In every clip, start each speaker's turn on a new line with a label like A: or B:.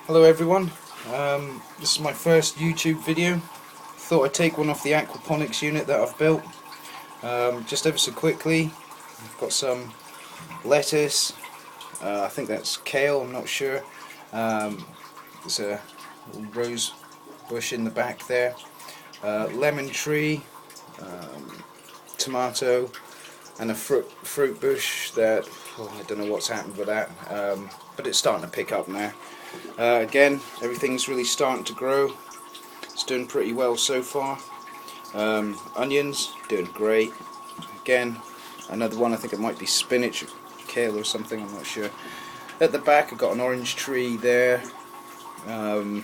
A: Hello everyone, this is my first YouTube video. Thought I'd take one off the aquaponics unit that I've built. Just ever so quickly, I've got some lettuce, I think that's kale, I'm not sure. There's a little rose bush in the back there, lemon tree, tomato, and a fruit bush that, I don't know what's happened with that, but it's starting to pick up now. Again, everything's really starting to grow. It's doing pretty well so far. Onions, doing great. Again, another one, I think it might be spinach, or kale or something, I'm not sure. At the back I've got an orange tree there. Oh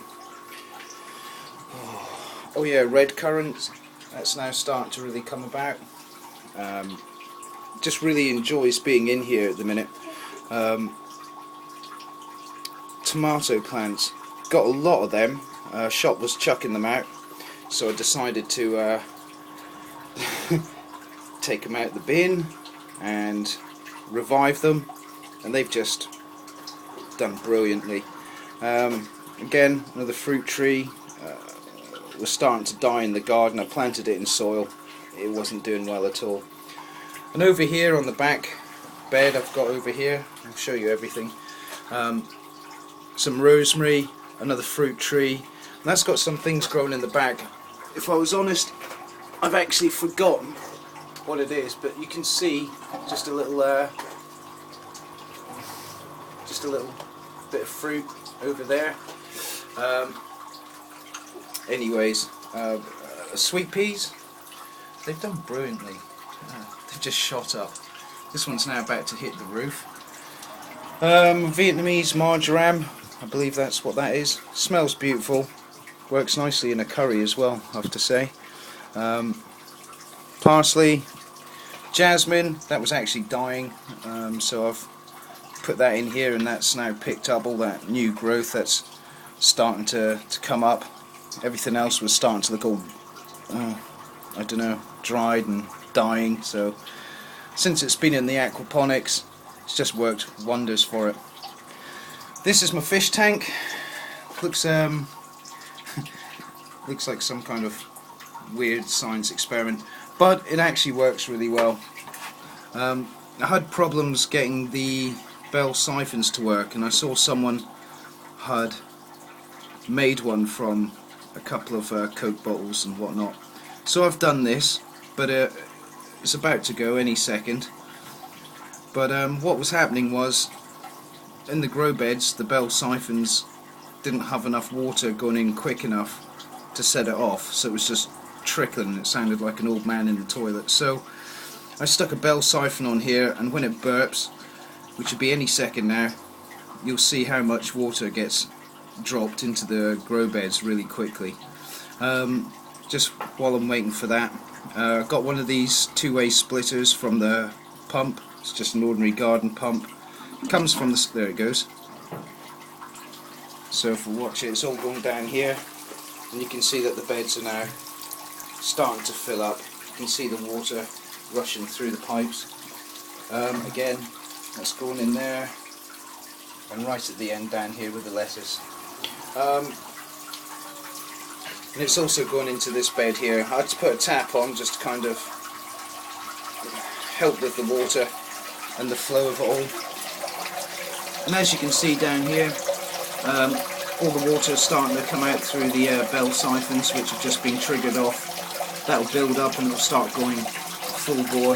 A: yeah, red currants. That's now starting to really come about. Just really enjoys being in here at the minute. Tomato plants, got a lot of them. Shop was chucking them out, so I decided to take them out of the bin and revive them, and they've just done brilliantly. Again, another fruit tree was starting to die in the garden. I planted it in soil, it wasn't doing well at all. And over here on the back bed I've got over here, I'll show you everything. Some rosemary, another fruit tree, and that's got some things growing in the back. If I was honest, I've actually forgotten what it is, but you can see just a little bit of fruit over there. Anyways, sweet peas, they've done brilliantly. They've just shot up. This one's now about to hit the roof. Vietnamese marjoram, I believe that's what that is. Smells beautiful. Works nicely in a curry as well, I have to say. Parsley, jasmine, that was actually dying, so I've put that in here, and that's now picked up all that new growth that's starting to come up. Everything else was starting to look all, I don't know, dried and dying, so since it's been in the aquaponics, it's just worked wonders for it. This is my fish tank. Looks looks like some kind of weird science experiment, but it actually works really well. I had problems getting the bell siphons to work, and I saw someone had made one from a couple of Coke bottles and whatnot. So I've done this, but it's about to go any second. But what was happening was, in the grow beds, the bell siphons didn't have enough water going in quick enough to set it off, so it was just trickling. It sounded like an old man in the toilet. So I stuck a bell siphon on here, and when it burps, which will be any second now, you'll see how much water gets dropped into the grow beds really quickly. Just while I'm waiting for that, I've got one of these two-way splitters from the pump. It's just an ordinary garden pump. It comes from the, there it goes. So if we watch it, it's all going down here, and you can see that the beds are now starting to fill up. You can see the water rushing through the pipes. Again, that's going in there, and right at the end down here with the lettuce. And it's also going into this bed here. I had to put a tap on just to kind of help with the water and the flow of it all. And as you can see down here, all the water is starting to come out through the bell siphons, which have just been triggered off. That will build up and it will start going full bore.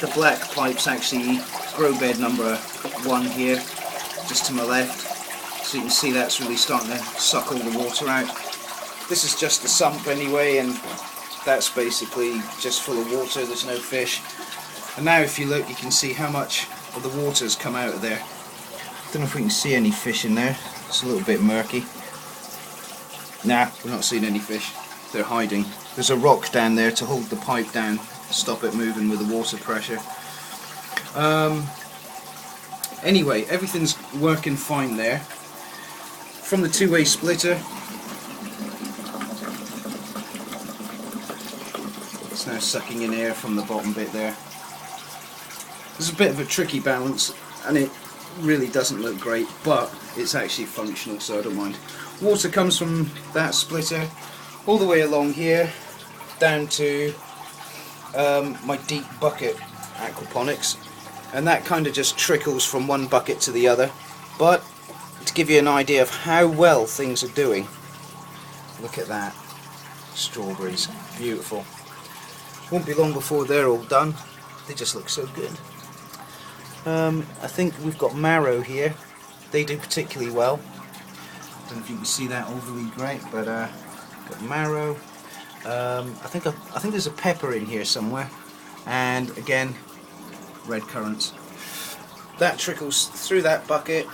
A: The black pipe's actually grow bed number 1 here, just to my left. So you can see that's really starting to suck all the water out. This is just the sump anyway, and that's basically just full of water, there's no fish. And now if you look, you can see how much of the water's come out of there. I don't know if we can see any fish in there, it's a little bit murky. Nah, we're not seeing any fish, they're hiding. There's a rock down there to hold the pipe down, stop it moving with the water pressure. Anyway, everything's working fine there. From the two-way splitter, it's now sucking in air from the bottom bit there. There's a bit of a tricky balance, and it really doesn't look great, but it's actually functional, so I don't mind. Water comes from that splitter all the way along here down to my deep bucket aquaponics, and that kind of just trickles from one bucket to the other. But to give you an idea of how well things are doing, look at that, strawberries, beautiful. Won't be long before they're all done. They just look so good. I think we've got marrow here. They do particularly well. Don't know if you can see that overly great, but got marrow. I think there's a pepper in here somewhere, and again, red currants. That trickles through that bucket.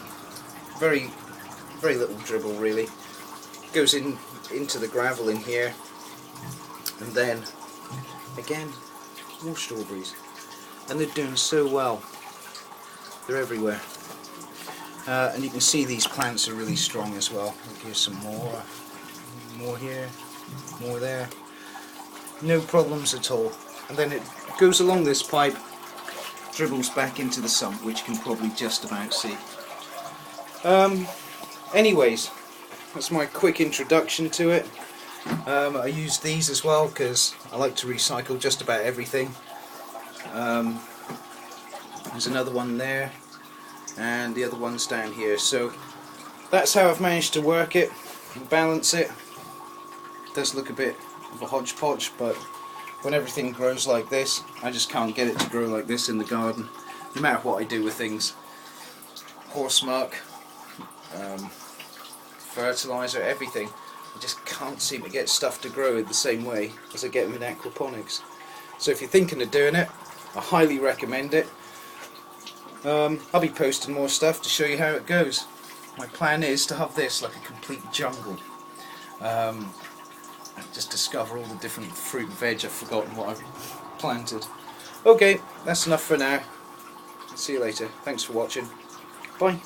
A: Very little dribble really. Goes into the gravel in here, and then again more strawberries, and they're doing so well. They're everywhere, and you can see these plants are really strong as well. Here's some more here, more there. No problems at all. And then it goes along this pipe, dribbles back into the sump, which you can probably just about see. Anyways, that's my quick introduction to it. I use these as well because I like to recycle just about everything. There's another one there, and the other one's down here. So that's how I've managed to work it and balance it. It does look a bit of a hodgepodge, but when everything grows like this, I just can't get it to grow like this in the garden, no matter what I do with things. Horse muck, fertilizer, everything. I just can't seem to get stuff to grow the same way as I get them in aquaponics. So if you're thinking of doing it, I highly recommend it. I'll be posting more stuff to show you how it goes. My plan is to have this like a complete jungle. Just discover all the different fruit and veg. I've forgotten what I've planted. Okay, that's enough for now. See you later. Thanks for watching. Bye.